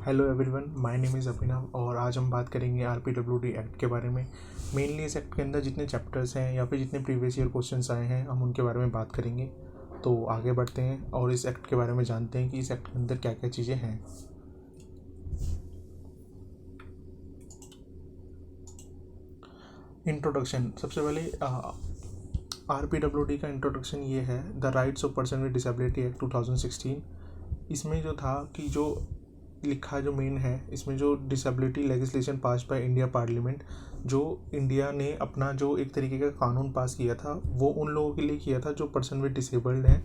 Hello everyone, my name is Abhinav और आज हम बात करेंगे आरपीडब्ल्यूडी एक्ट के बारे में। मेनली इस एक्ट के अंदर जितने चैप्टर्स हैं या फिर जितने प्रीवियस ईयर क्वेश्चंस आए हैं हम उनके बारे में बात करेंगे। तो आगे बढ़ते हैं और इस एक्ट के बारे में जानते हैं कि इस एक्ट के अंदर क्या क्या चीज़ें हैं। इंट्रोडक्शन। सबसे पहले आरपीडब्ल्यूडी का इंट्रोडक्शन ये है, the rights of person with disability act 2016। इसमें जो था कि जो लिखा जो मेन है इसमें जो disability legislation pass by India parliament, जो इंडिया ने अपना जो एक तरीके का कानून पास किया था वो उन लोगों के लिए किया था जो पर्सन विद डिसेबल्ड हैं।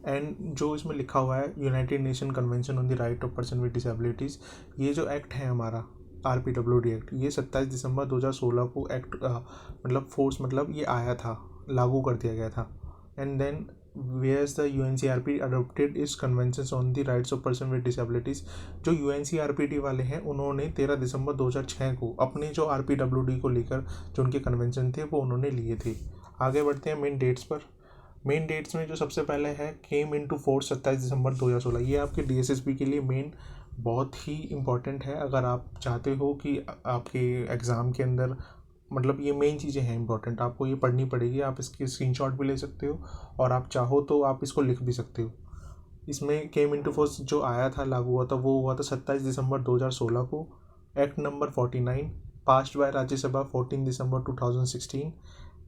एंड जो इसमें लिखा हुआ है United nation convention on the right of person with disabilities, ये जो एक्ट है हमारा आरपीडब्ल्यूडी एक्ट, ये 27 दिसंबर 2016 को एक्ट मतलब फोर्स मतलब ये आया था, लागू कर दिया गया था। And then whereas the UNCRP adopted its conventions on the rights of person with disabilities। जो UNCRPD वाले हैं उन्होंने 13 दिसंबर 2006 को अपने जो RPWD को लेकर जो उनके कन्वेंशन थे वो उन्होंने लिए थे। आगे बढ़ते हैं मेन डेट्स पर। मेन डेट्स में जो सबसे पहले है केम इनटू फोर्स 27 दिसंबर 2016। ये आपके DSSP के लिए मेन बहुत ही इम्पॉर्टेंट है। अगर आप चाहते हो कि आपके एग्ज़ाम के अंदर मतलब ये मेन चीज़ें हैं इंपॉर्टेंट, आपको ये पढ़नी पड़ेगी। आप इसकी स्क्रीनशॉट भी ले सकते हो और आप चाहो तो आप इसको लिख भी सकते हो। इसमें केम इनटू फोर्स जो आया था, लागू हुआ था, वो हुआ था 27 दिसंबर 2016 को। Act number 49 passed by Rajya Sabha 14 December 2016,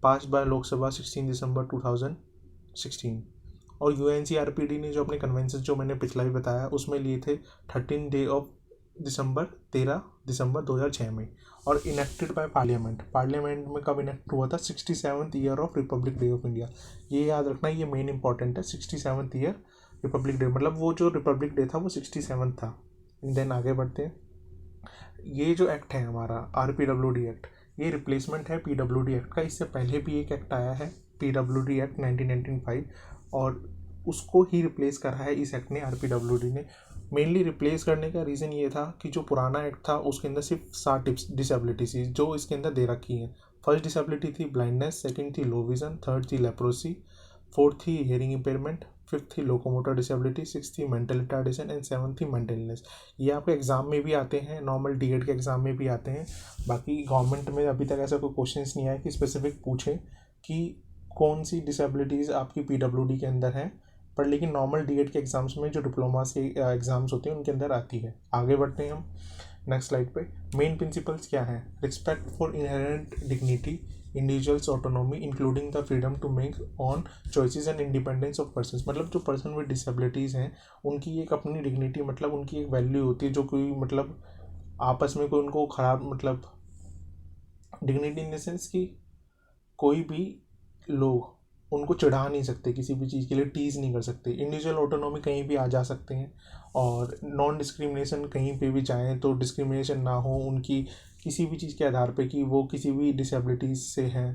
passed by Lok Sabha 16 दिसंबर 2016। और UNCRPD ने जो अपने कन्वेंशन जो मैंने पिछला भी बताया उसमें लिए थे 13 दिसंबर 2006 में। और इनेक्टेड बाय पार्लियामेंट में कब इनेक्ट हुआ था? 67th year of Republic day of India. ये याद रखना, ये मेन इंपॉर्टेंट है। 67th ईयर रिपब्लिक डे, मतलब वो जो रिपब्लिक डे था वो 67 था। देन आगे बढ़ते हैं। ये जो एक्ट है हमारा आरपीडब्ल्यूडी एक्ट, ये रिप्लेसमेंट है पीडब्ल्यूडी एक्ट का। इससे पहले भी एक एक्ट आया है पीडब्ल्यूडी एक्ट 1995 और उसको ही रिप्लेस करा है इस एक्ट ने, आरपीडब्ल्यूडी ने। मेनली रिप्लेस करने का रीज़न ये था कि जो पुराना एक्ट था उसके अंदर सिर्फ 7 डिसेबिलिटीज थी जो इसके अंदर दे रखी हैं। फर्स्ट डिसेबिलिटी थी ब्लाइंडनेस, सेकंड थी लो विजन, थर्ड थी लेप्रोसी, फोर्थ थी हियरिंग इम्पेयरमेंट, फिफ्थ थी लोकोमोटर डिसेबिलिटी, सिक्स थी मेंटल रिटार्डेशन एंड सेवन्थ थी मेंटल इलनेस। ये आपके एग्जाम में भी आते हैं, नॉर्मल डीएड के एग्जाम में भी आते हैं। बाकी गवर्नमेंट में अभी तक ऐसा कोई क्वेश्चंस नहीं आया कि स्पेसिफिक पूछे कि कौन सी डिसेबिलिटीज़ आपकी पीडब्ल्यूडी के अंदर है, पर लेकिन नॉर्मल डीएड के एग्ज़ाम्स में जो डिप्लोमास के एग्ज़ाम्स होते हैं उनके अंदर आती है। आगे बढ़ते हैं हम नेक्स्ट स्लाइड पे। मेन प्रिंसिपल्स क्या है? Respect for inherent dignity, individuals autonomy including the freedom to make own choices and independence of persons. मतलब जो पर्सन विद डिसेबिलिटीज़ हैं उनकी एक अपनी डिग्निटी, मतलब उनकी एक वैल्यू होती है जो कोई मतलब आपस में कोई उनको ख़राब, मतलब डिग्निटी इन द सेंस कि कोई भी लोग उनको चढ़ा नहीं सकते, किसी भी चीज़ के लिए टीज़ नहीं कर सकते। इंडिविजुअल ऑटोनॉमी कहीं भी आ जा सकते हैं और नॉन डिस्क्रिमिनेशन, कहीं पे भी जाएँ तो डिस्क्रिमिनेशन ना हो उनकी किसी भी चीज़ के आधार पे कि वो किसी भी डिसेबिलिटीज़ से हैं।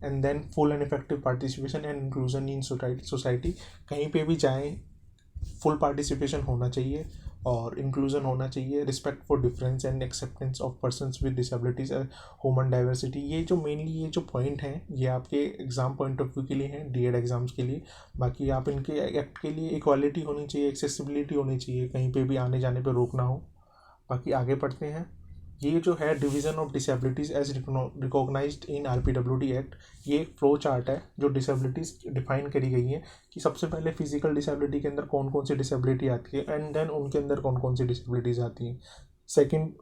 And then full and effective participation and inclusion in society, कहीं पे भी जाएँ फुल पार्टिसिपेशन होना चाहिए और इंक्लूजन होना चाहिए। Respect for difference and acceptance of persons with disabilities, human diversity. ये जो मेनली ये जो पॉइंट हैं ये आपके एग्जाम पॉइंट ऑफ व्यू के लिए हैं, डीएड एग्जाम्स के लिए। बाकी आप इनके एक्ट के लिए इक्वालिटी होनी चाहिए, एक्सेसिबिलिटी होनी चाहिए, कहीं पे भी आने जाने पे रोक ना हो। बाकी आगे पढ़ते हैं। ये जो है division of disabilities as recognised in RPWD act, ये एक फ्लो चार्ट है जो डिसेबिलिटीज़ डिफाइन करी गई हैं कि सबसे पहले फिजिकल डिसेबिलिटी के अंदर कौन कौन सी डिसेबिलिटी आती है एंड देन उनके अंदर कौन कौन सी डिसेबिलिटीज़ आती हैं। सेकंड,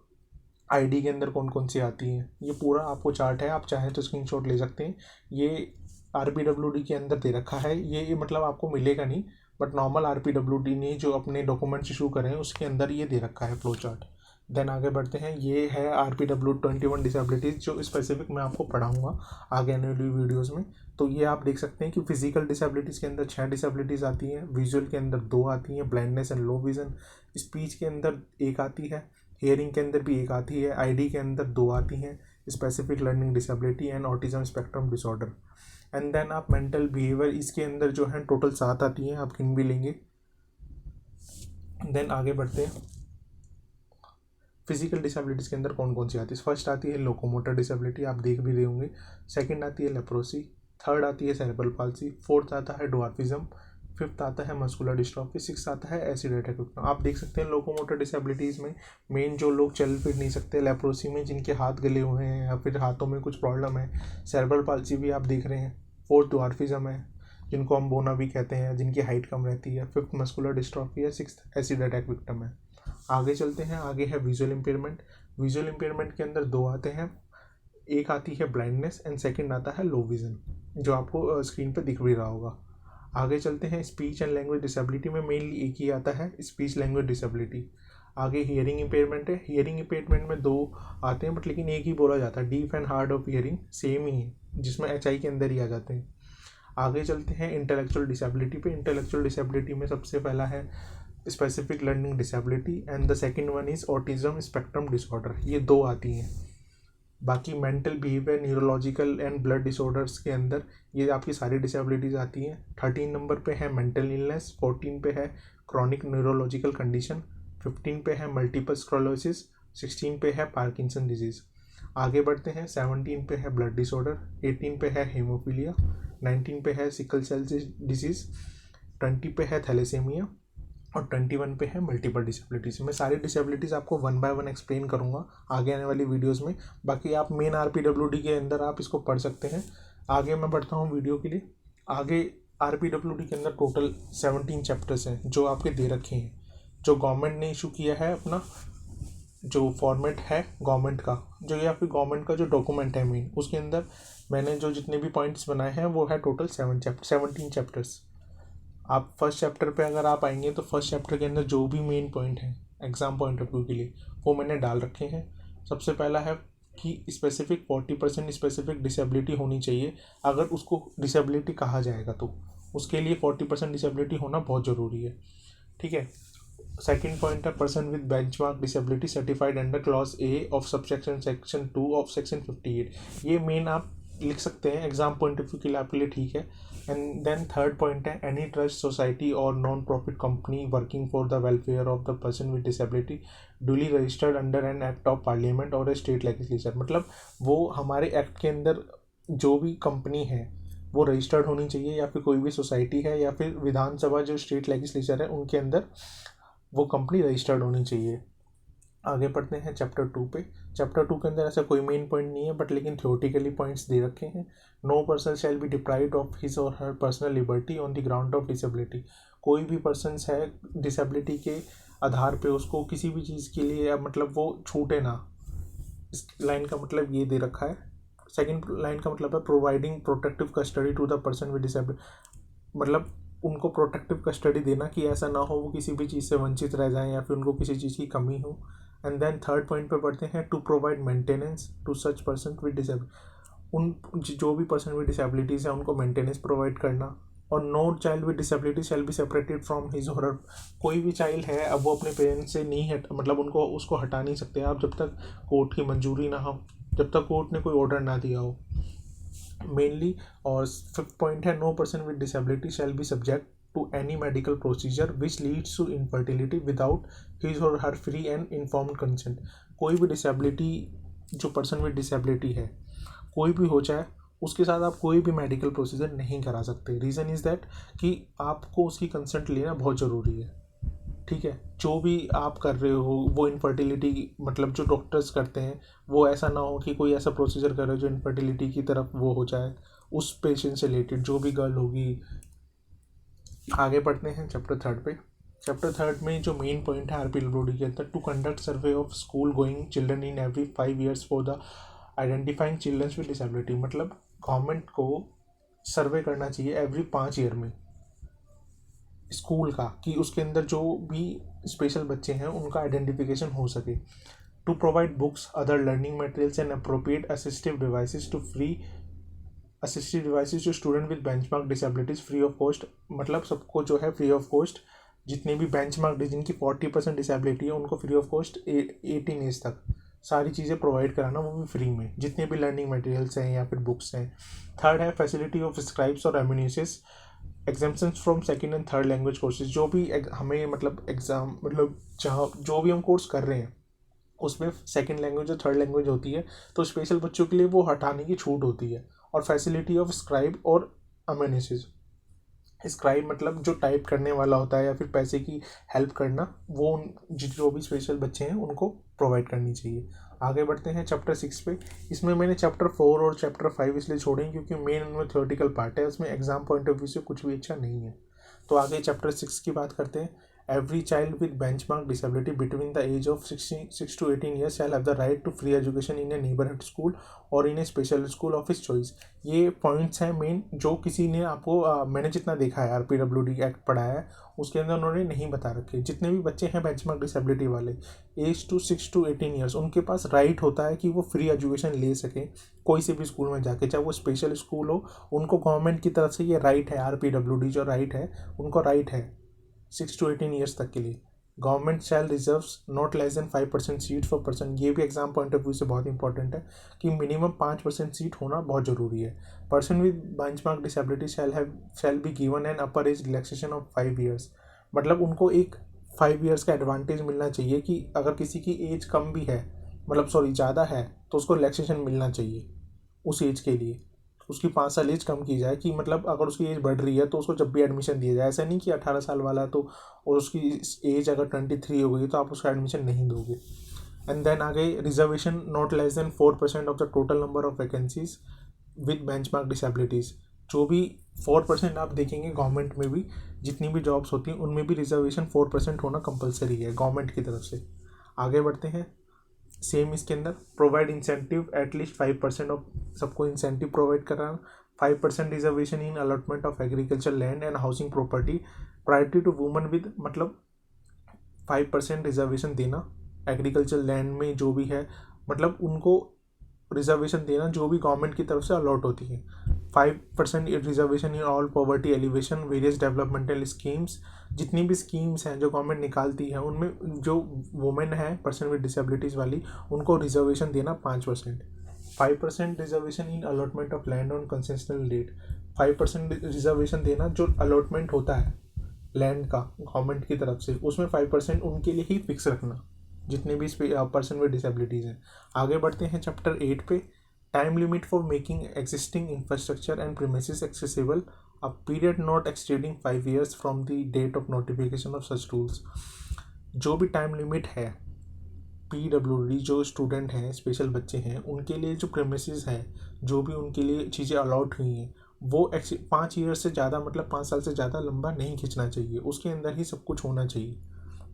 आईडी के अंदर कौन कौन सी आती हैं। ये पूरा आपको चार्ट है, आप चाहें तो स्क्रीनशॉट ले सकते हैं। ये आरपीडब्ल्यूडी के अंदर दे रखा है। ये मतलब आपको मिलेगा नहीं, बट नॉर्मल आरपीडब्ल्यूडी ने जो अपने डॉक्यूमेंट्स इशू करे हैं उसके अंदर ये दे रखा है फ्लो चार्ट। देन आगे बढ़ते हैं। ये है आरपीडब्ल्यू 21 डिसेबिलिटीज़ जो स्पेसिफिक मैं आपको पढ़ाऊँगा आगे आने वाली वीडियोज़ में। तो ये आप देख सकते हैं कि फिजिकल डिसेबिलिटीज़ के अंदर 6 डिसेबिलिटीज़ आती हैं, विजुअल के अंदर 2 आती हैं, blindness and low vision, speech के अंदर 1 आती है, हियरिंग के अंदर भी 1 आती है, आईडी के अंदर 2 आती हैं, specific learning disability and autism spectrum disorder. And then आप मेंटल बिहेवियर, इसके अंदर जो है टोटल 7 आती हैं, आप गिन भी लेंगे। देन आगे बढ़ते हैं। फिजिकल डिसेबिलिटीज़ के अंदर कौन कौन सी आती है? फर्स्ट आती है लोकोमोटर डिसेबिलिटी, आप देख भी रहे होंगे। सेकंड आती है लेप्रोसी, थर्ड आती है सेरेब्रल पाल्सी, फोर्थ आता है ड्वार्फिज्म, फिफ्थ आता है मस्कुलर डिस्ट्रॉफी, सिक्स आता है एसिडेटिक विक्टिम। आप देख सकते हैं लोकोमोटर डिसेबिलिटीज़ में मेन जो लोग चल फिर नहीं सकते, लेप्रोसी में जिनके हाथ गले हुए हैं या फिर हाथों में कुछ प्रॉब्लम है, सेरेब्रल पाल्सी भी आप देख रहे हैं, फोर्थ ड्वार्फिज्म है जिनको हम बोना भी कहते हैं, जिनकी हाइट कम रहती है, फिफ्थ मस्कुलर डिस्ट्रॉफी है, सिक्स्थ एसिड अटैक विक्टिम है। आगे चलते हैं, आगे है विजुअल इम्पेयरमेंट। विजुअल इम्पेयरमेंट के अंदर दो आते हैं, एक आती है ब्लाइंडनेस एंड सेकंड आता है लो विजन, जो आपको स्क्रीन पे दिख भी रहा होगा। आगे चलते हैं, स्पीच एंड लैंग्वेज डिसेबिलिटी में मेनली एक ही आता है, स्पीच लैंग्वेज डिसेबिलिटी। आगे हियरिंग इम्पेयरमेंट है, हियरिंग इम्पेयरमेंट में दो आते हैं बट लेकिन एक ही बोला जाता है, deaf and hard of hearing same ही है, जिसमें HI के अंदर ही आ जाते हैं। आगे चलते हैं इंटेलेक्चुअल डिसेबिलिटी पे। इंटेलेक्चुअल डिसेबिलिटी में सबसे पहला है specific learning disability and the second one is autism spectrum disorder, ये दो आती हैं। बाकी mental behaviour, neurological and blood disorders के अंदर ये आपकी सारी डिसेबिलिटीज़ आती हैं। 13 नंबर पे है मेंटल इलनेस, 14 पे है क्रॉनिक न्यूरोलॉजिकल कंडीशन, 15 पे है मल्टीपल स्क्लेरोसिस, 16 पे है पार्किंसन डिजीज़। आगे बढ़ते हैं, 17 पे है ब्लड डिसऑर्डर, 18 पे है हेमोफीलिया, 19 पे है सिकल सेल डिजीज़, 20 पे है थैलेसीमिया और 21 पे है मल्टीपल डिसेबिलिटीज़। मैं सारी डिसेबिलिटीज़ आपको वन बाय वन एक्सप्लेन करूँगा आगे आने वाली वीडियोस में, बाकी आप मेन RPWD के अंदर आप इसको पढ़ सकते हैं। आगे मैं बढ़ता हूँ वीडियो के लिए। आगे RPWD के अंदर टोटल 17 चैप्टर्स हैं जो आपके दे रखे हैं, जो गवर्नमेंट ने इशू किया है, अपना जो फॉर्मेट है गवर्नमेंट का, जो या फिर गवर्नमेंट का जो डॉक्यूमेंट है मेन, उसके अंदर मैंने जो जितने भी पॉइंट्स बनाए हैं वो है टोटल 17 चैप्टर्स। आप फर्स्ट चैप्टर पे अगर आप आएंगे तो फर्स्ट चैप्टर के अंदर जो भी मेन पॉइंट है एग्ज़ाम पॉइंट ऑफ व्यू के लिए वो मैंने डाल रखे हैं। सबसे पहला है कि स्पेसिफिक 40% स्पेसिफिक डिसेबिलिटी होनी चाहिए, अगर उसको डिसेबिलिटी कहा जाएगा तो उसके लिए 40% डिसेबिलिटी होना बहुत ज़रूरी है, ठीक है। सेकंड पॉइंट है person with benchmark disability certified under clause A of subsection section 2 of section 58, ये मेन आप लिख सकते हैं एग्जाम पॉइंट ऑफ व्यू के लिए आपके लिए, ठीक है। एंड देन थर्ड पॉइंट है एनी ट्रस्ट सोसाइटी और non profit company working for the welfare of the person with disability duly registered under an act of parliament और ए स्टेट लेजिस्लेचर, मतलब वो हमारे एक्ट के अंदर जो भी कंपनी है वो रजिस्टर्ड होनी चाहिए, या फिर कोई भी सोसाइटी है या फिर विधानसभा जो स्टेट लेजिस्लेचर है उनके अंदर वो कंपनी रजिस्टर्ड होनी चाहिए। आगे पढ़ते हैं चैप्टर 2 पे। चैप्टर 2 के अंदर ऐसा कोई मेन पॉइंट नहीं है बट लेकिन थियोरेटिकली पॉइंट्स दे रखे हैं। No person shall be deprived of his और her personal liberty on the ground of disability, कोई भी पर्सन है डिसेबिलिटी के आधार पे उसको किसी भी चीज़ के लिए मतलब वो छूटे ना, इस लाइन का मतलब ये दे रखा है। सेकेंड लाइन का मतलब है providing protective custody to the person with disability, मतलब उनको प्रोटेक्टिव कस्टडी देना कि ऐसा ना हो वो किसी भी चीज़ से वंचित रह जाएं या फिर उनको किसी चीज़ की कमी हो। एंड देन थर्ड पॉइंट पे पढ़ते हैं to provide maintenance to such person with disability, उन जो भी पर्सन विद डिसेबिलिटीज़ है उनको मेंटेनेंस प्रोवाइड करना। और no child with disability shall be separated from his और हर, कोई भी चाइल्ड है अब वो अपने पेरेंट्स से नहीं हट मतलब उनको उसको हटा नहीं सकते आप जब तक कोर्ट की मंजूरी ना हो, जब तक कोर्ट ने कोई ऑर्डर ना दिया हो मेनली। और फिफ्थ पॉइंट है no person with disability shall be subject to any medical procedure which leads to infertility without his और her free and informed consent, कोई भी डिसेबिलिटी जो पर्सन विद डिसेबिलिटी है कोई भी हो चाहे उसके साथ आप कोई भी मेडिकल प्रोसीजर नहीं करा सकते। रीज़न इज़ दैट कि आपको उसकी कंसेंट लेना बहुत ज़रूरी है, ठीक है। जो भी आप कर रहे हो वो इनफर्टिलिटी मतलब जो डॉक्टर्स करते हैं वो ऐसा ना हो कि कोई ऐसा प्रोसीजर करे जो इनफर्टिलिटी की तरफ वो हो जाए उस पेशेंट से रिलेटेड जो भी गर्ल होगी। आगे पढ़ते हैं चैप्टर 3 पे। चैप्टर 3 में जो मेन पॉइंट है RPWD के अंदर to conduct survey of school going children in every 5 years for the identifying childrens with disability, मतलब गवर्नमेंट को सर्वे करना चाहिए एवरी 5 year में स्कूल का कि उसके अंदर जो भी स्पेशल बच्चे हैं उनका आइडेंटिफिकेशन हो सके। To provide books other learning materials and appropriate assistive devices to free assistive devices to student with benchmark disabilities free of cost, मतलब सबको जो है फ्री ऑफ कॉस्ट जितने भी बेंचमार्क जिनकी 40% डिसेबिलिटी है उनको फ्री ऑफ कॉस्ट 18 एज तक सारी चीज़ें प्रोवाइड कराना, वो भी फ्री में, जितने भी लर्निंग मटेरियल्स हैं या फिर बुक्स हैं। थर्ड है फैसिलिटी ऑफ स्क्राइब्स और amanuensis exemptions from second and third language courses, जो भी हमें मतलब एग्ज़ाम मतलब जहाँ जो भी हम कोर्स कर रहे हैं उसमें सेकेंड लैंग्वेज और थर्ड लैंग्वेज होती है तो स्पेशल बच्चों के लिए वो हटाने की छूट होती है। और फैसिलिटी ऑफ स्क्राइब और एम्यूनिसिस, स्क्राइब मतलब जो टाइप करने वाला होता है या फिर पैसे की हेल्प करना, वो जो भी स्पेशल बच्चे हैं उनको प्रोवाइड करनी चाहिए। आगे बढ़ते हैं चैप्टर 6 पे। इसमें मैंने चैप्टर 4 और चैप्टर 5 इसलिए छोड़े हैं क्योंकि मेन उनमें थ्योरेटिकल पार्ट है, उसमें एग्जाम पॉइंट ऑफ व्यू से कुछ भी अच्छा नहीं है। तो आगे चैप्टर 6 की बात करते हैं। Every child with benchmark disability between the age of 6 to 18 years shall have the right to free education in a neighbourhood school और in a special school of his choice. ये पॉइंट्स हैं main, जो किसी ने आपको मैंने जितना देखा है RPWD एक्ट पढ़ाया है उसके अंदर उन्होंने नहीं बता रखे। जितने भी बच्चे हैं बेंचमार्क डिसेबिलिटी वाले एज टू 6 to 18 ईयर्स, उनके पास राइट होता है कि वो फ्री एजुकेशन ले सकें कोई से भी स्कूल में जाके, चाहे वो स्पेशल स्कूल हो। उनको गवर्नमेंट की तरफ से ये राइट है, RPWD जो राइट है उनको राइट है 6 to 18 ईयर्स तक के लिए। Government shell reserves not less than 5% seat for person. ये भी एग्जाम पॉइंट ऑफ व्यू से बहुत इंपॉर्टेंट है कि मिनिमम 5% सीट होना बहुत ज़रूरी है। Person with benchmark disability shall be given an upper age relaxation of 5 years. मतलब उनको एक 5 ईयर्स का एडवांटेज मिलना चाहिए कि अगर किसी की एज कम भी है, मतलब सॉरी ज़्यादा है, तो उसको रिलैक्सेशन मिलना चाहिए उस एज के लिए। उसकी 5 साल एज कम की जाए कि मतलब अगर उसकी एज बढ़ रही है तो उसको जब भी एडमिशन दिया जाए। ऐसा नहीं कि 18 साल वाला तो और उसकी एज अगर 23 हो गई तो आप उसका एडमिशन नहीं दोगे। एंड देन आगे reservation not less than 4% of the total number of vacancies with benchmark disabilities. जो भी 4% आप देखेंगे गवर्नमेंट में भी जितनी भी जॉब्स होती हैं उनमें भी रिजर्वेशन 4% होना कंपलसरी है गवर्नमेंट की तरफ से। आगे बढ़ते हैं। सेम इसके अंदर प्रोवाइड इंसेंटिव एटलीस्ट 5% ऑफ, सबको इंसेंटिव प्रोवाइड कराना। 5% reservation in allotment of agriculture land and housing property priority to woman with, मतलब 5% रिजर्वेशन देना एग्रीकल्चर लैंड में जो भी है, मतलब उनको रिजर्वेशन देना जो भी गवर्नमेंट की तरफ से अलॉट होती है। 5% reservation in all poverty alleviation various developmental schemes. जितनी भी स्कीम्स हैं जो गवर्नमेंट निकालती है उनमें जो वुमेन है पर्सन विद डिसेबिलिटीज़ वाली उनको रिजर्वेशन देना 5%। 5% reservation in allotment of land on concessional rate. 5% reservation देना जो अलॉटमेंट होता है लैंड का गवर्नमेंट की तरफ से, उसमें 5% उनके लिए ही फिक्स रखना जितने भी पर्सन विद डिसेबिलिटीज़ हैं। आगे बढ़ते हैं चैप्टर 8 पे। Time limit for making existing infrastructure and premises accessible a period not extending 5 years from the date of notification of such rules. जो भी टाइम लिमिट है PWD जो स्टूडेंट हैं स्पेशल बच्चे हैं उनके लिए जो प्रीमिसेस है, जो भी उनके लिए चीज़ें अलॉट हुई हैं वो 5 ईयर से ज़्यादा, मतलब 5 साल से ज़्यादा लंबा नहीं खींचना चाहिए, उसके अंदर ही सब कुछ होना चाहिए।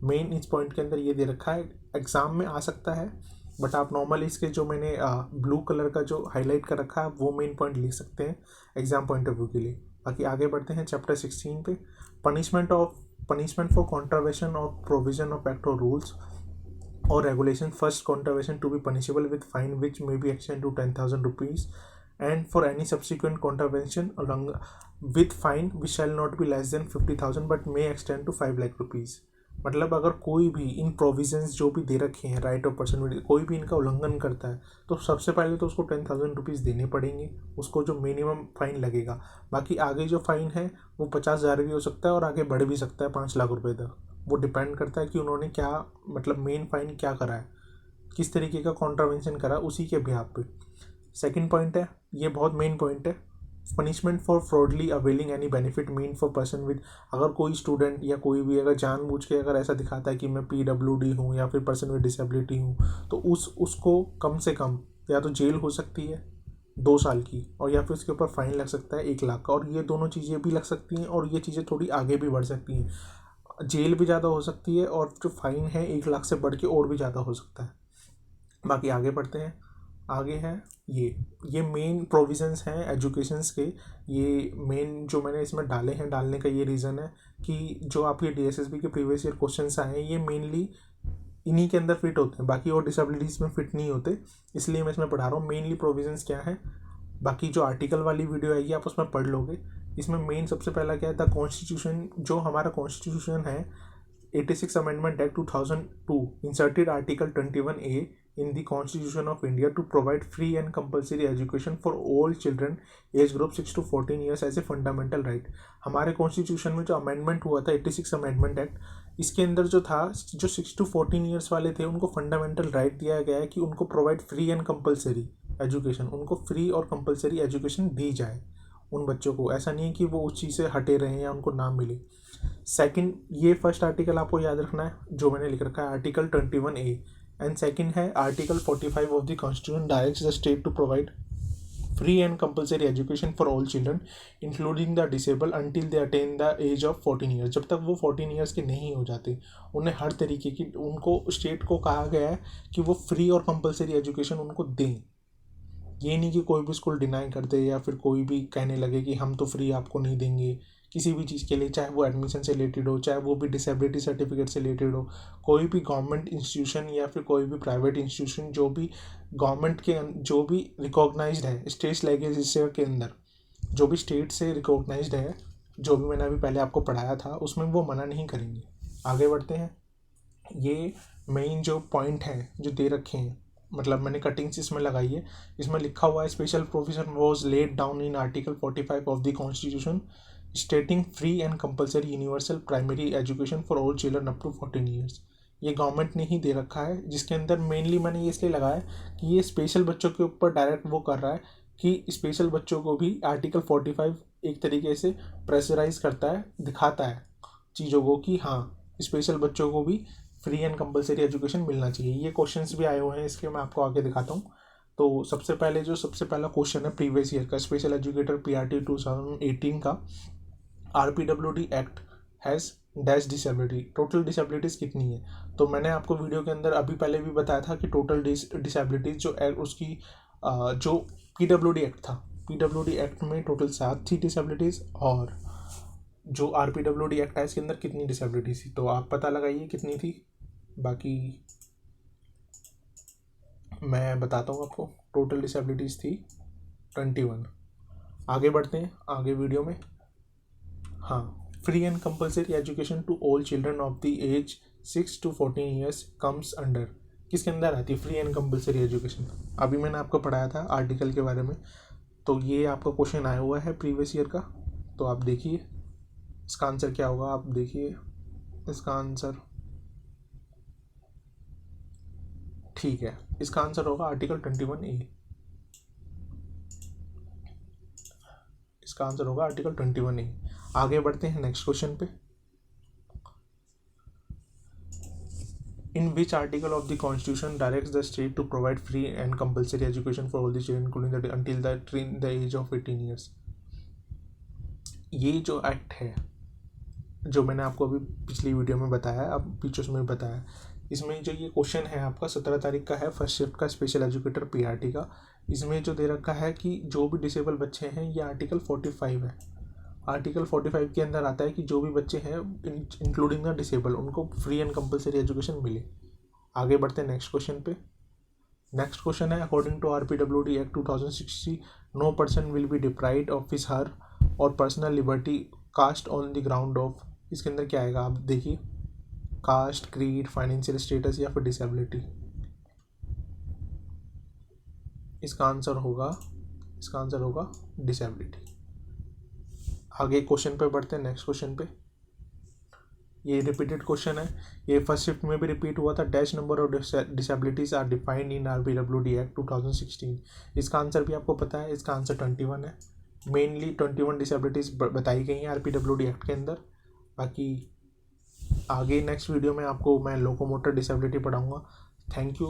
मेन इस पॉइंट के अंदर ये दे रखा है, एग्ज़ाम में आ सकता है बट आप नॉर्मली इसके जो मैंने ब्लू कलर का जो हाईलाइट कर रखा है वो मेन पॉइंट लिख सकते हैं एग्जाम पॉइंट ऑफ व्यू के लिए। बाकी आगे बढ़ते हैं चैप्टर 16 पे। Punishment for contravention of provision of act और रूल्स और regulation. First contravention to be punishable with fine which may be extend to 10,000 rupees and for any subsequent contravention along with fine which shall not be less than 50,000 but may extend to 5 lakh rupees. मतलब अगर कोई भी इन provisions जो भी दे रखे हैं right of person कोई भी इनका उल्लंघन करता है तो सबसे पहले तो उसको 10,000 रुपीज़ देने पड़ेंगे, उसको जो मिनिमम फ़ाइन लगेगा। बाकी आगे जो फ़ाइन है वो 50,000 भी हो सकता है और आगे बढ़ भी सकता है 5 लाख रुपये तक। वो डिपेंड करता है कि उन्होंने क्या, मतलब मेन फ़ाइन क्या करा है, किस तरीके का कॉन्ट्रावेंशन करा उसी के बिहाफ पे। सेकंड पॉइंट है, ये बहुत मेन पॉइंट है, punishment for fraudulently availing any benefit mean for person with. अगर कोई स्टूडेंट या कोई भी अगर जानबूझ के अगर ऐसा दिखाता है कि मैं PWD हूँ या फिर पर्सन विद डिसेबिलिटी हूँ तो उसको कम से कम या तो जेल हो सकती है 2 साल की और या फिर उसके ऊपर फाइन लग सकता है 1 लाख का, और ये दोनों चीज़ें भी लग सकती हैं और ये चीज़ें थोड़ी आगे भी बढ़ सकती हैं। जेल भी ज़्यादा हो सकती है और जो फाइन है 1 लाख से बढ़ के और भी ज़्यादा हो सकता है। बाकी आगे बढ़ते हैं। आगे है ये मेन प्रोविजंस हैं एजुकेशंस के। ये मेन जो मैंने इसमें डाले हैं, डालने का ये रीज़न है कि जो आपके DSSB के प्रीवियस ईयर क्वेश्चंस आए हैं ये मेनली इन्हीं के अंदर फिट होते हैं, बाकी और डिसेबिलिटीज़ में फिट नहीं होते, इसलिए मैं इसमें पढ़ा रहा हूँ। मेनली प्रोविजंस क्या है, बाकी जो आर्टिकल वाली वीडियो आएगी आप उसमें पढ़ लोगे। इसमें मेन सबसे पहला क्या है, द कॉन्स्टिट्यूशन, जो हमारा कॉन्स्टिट्यूशन है 86 amendment act 2002 inserted article 21A in the Constitution of India to provide free and compulsory education for all children age group 6 to 14 years as a fundamental right। हमारे constitution में जो amendment हुआ था 86 amendment act, इसके अंदर जो था जो 6 to 14 ईयर्स वाले थे उनको फंडामेंटल राइट दिया गया है कि उनको provide free and compulsory education, उनको फ्री और कंपलसरी एजुकेशन दी जाए। उन बच्चों को, ऐसा नहीं है कि वो उस चीज़ से हटे रहे या उनको नाम मिले। सेकंड, ये फर्स्ट आर्टिकल आपको याद रखना है जो मैंने लिख रखा है, आर्टिकल 21A, एंड सेकंड है article 45 of the constitution directs the state to provide free and compulsory education for all children including the disabled until they attain the age of 14 years। जब तक वो 14 ईयर्स के नहीं हो जाते उन्हें हर तरीके की, उनको स्टेट को कहा गया है कि वो फ्री और कंपलसरी एजुकेशन उनको दें। ये नहीं कि कोई भी स्कूल डिनाई कर दे या फिर कोई भी कहने लगे कि हम तो फ्री आपको नहीं देंगे किसी भी चीज़ के लिए, चाहे वो एडमिशन से रिलेटेड हो, चाहे वो भी डिसेबिलिटी सर्टिफिकेट से रिलेटेड हो। कोई भी गवर्नमेंट इंस्टीट्यूशन या फिर कोई भी प्राइवेट इंस्टीट्यूशन जो भी गवर्नमेंट के जो भी रिकॉग्नाइज्ड है स्टेट लेजिस्लेचर के अंदर, जो भी स्टेट से रिकॉग्नाइज्ड है, जो भी मैंने अभी पहले आपको पढ़ाया था उसमें वो मना नहीं करेंगे। आगे बढ़ते हैं। ये मेन जो पॉइंट है जो दे रखे हैं, मतलब मैंने कटिंग्स इसमें लगाई है, इसमें लिखा हुआ है special provision was laid down in article 45 of the constitution stating free and compulsory universal primary education for all children up to 14 years. ये गवर्नमेंट ने ही दे रखा है, जिसके अंदर मेनली मैंने ये इसलिए लगाया कि ये स्पेशल बच्चों के ऊपर डायरेक्ट वो कर रहा है कि स्पेशल बच्चों को भी आर्टिकल 45 एक तरीके से प्रेशराइज करता है, दिखाता है चीज़ों को कि हाँ स्पेशल बच्चों को भी फ्री एंड कंपलसरी एजुकेशन मिलना चाहिए। ये क्वेश्चंस भी आए हुए हैं, इसके मैं आपको आगे दिखाता हूँ। तो सबसे पहला क्वेश्चन है प्रीवियस ईयर का, स्पेशल एजुकेटर PRT 2018 का, RPWD act has dash disability, total disabilities कितनी है। तो मैंने आपको वीडियो के अंदर अभी पहले भी बताया था कि टोटल डिसेबिलिटीज़ जो उसकी जो PWD एक्ट था, PWD एक्ट में टोटल 7 थी डिसेबिलिटीज़, और जो RPWD एक्ट है इसके अंदर कितनी डिसेबिलिटीज़ थी तो आप पता लगाइए कितनी थी। बाकी मैं बताता हूँ आपको, टोटल डिसेबिलिटीज़ थी 21। आगे बढ़ते हैं आगे वीडियो में। हाँ, free and compulsory education to all children of the age 6 to 14 years comes under, किसके अंदर आती है फ्री एंड कंपलसरी एजुकेशन। अभी मैंने आपको पढ़ाया था आर्टिकल के बारे में, तो ये आपका क्वेश्चन आया हुआ है प्रीवियस ईयर का। तो आप देखिए इसका आंसर क्या होगा, आप देखिए इसका आंसर, ठीक है, इसका आंसर होगा आर्टिकल 21A। इसका आंसर होगा आर्टिकल 21A। आगे बढ़ते हैं नेक्स्ट क्वेश्चन पे। In which article of the constitution directs the state to provide free and compulsory education for all the children including until the age of 18 years. ये जो act है जो मैंने आपको अभी पिछली वीडियो में बताया, अब बीच में बताया, इसमें जो ये क्वेश्चन है आपका 17 तारीख का है, फर्स्ट शिफ्ट का, स्पेशल एजुकेटर PRT का। इसमें जो दे रखा है कि जो भी डिसेबल बच्चे हैं, ये आर्टिकल 45 है। आर्टिकल 45 के अंदर आता है कि जो भी बच्चे हैं इंक्लूडिंग द डिसेबल उनको फ्री एंड कंपलसरी एजुकेशन मिले। आगे बढ़ते हैं नेक्स्ट क्वेश्चन पे। नेक्स्ट क्वेश्चन है, according to RPWD act 2060 no person will be deprived of his her और personal liberty cast on the ground of, इसके अंदर क्या आएगा आप देखिए, कास्ट, क्रीड, फाइनेंशियल स्टेटस या फिर डिसेबिलिटी। इसका आंसर होगा डिसेबिलिटी। आगे क्वेश्चन पे बढ़ते हैं नेक्स्ट क्वेश्चन पे। ये रिपीटेड क्वेश्चन है, ये फर्स्ट शिफ्ट में भी रिपीट हुआ था। Dash number of disabilities are defined in RPWD act 2016। इसका आंसर भी आपको पता है, इसका आंसर 21 है। मेनली 21 डिसेबिलिटीज बताई गई हैं RPWD एक्ट के अंदर। बाकी आगे नेक्स्ट वीडियो में आपको मैं लोकोमोटर डिसेबिलिटी पढ़ाऊँगा। थैंक यू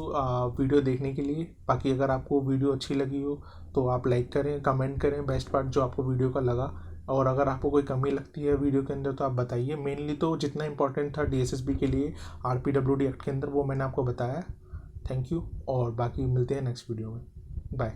वीडियो देखने के लिए। बाकी अगर आपको वीडियो अच्छी लगी हो तो आप लाइक करें, कमेंट करें बेस्ट पार्ट जो आपको वीडियो का लगा, और अगर आपको कोई कमी लगती है वीडियो के अंदर तो आप बताइए। मेनली तो जितना इंपॉर्टेंट था DSSB के लिए RPWD एक्ट के अंदर वो मैंने आपको बताया। थैंक यू, और बाकी मिलते हैं नेक्स्ट वीडियो में। बाय।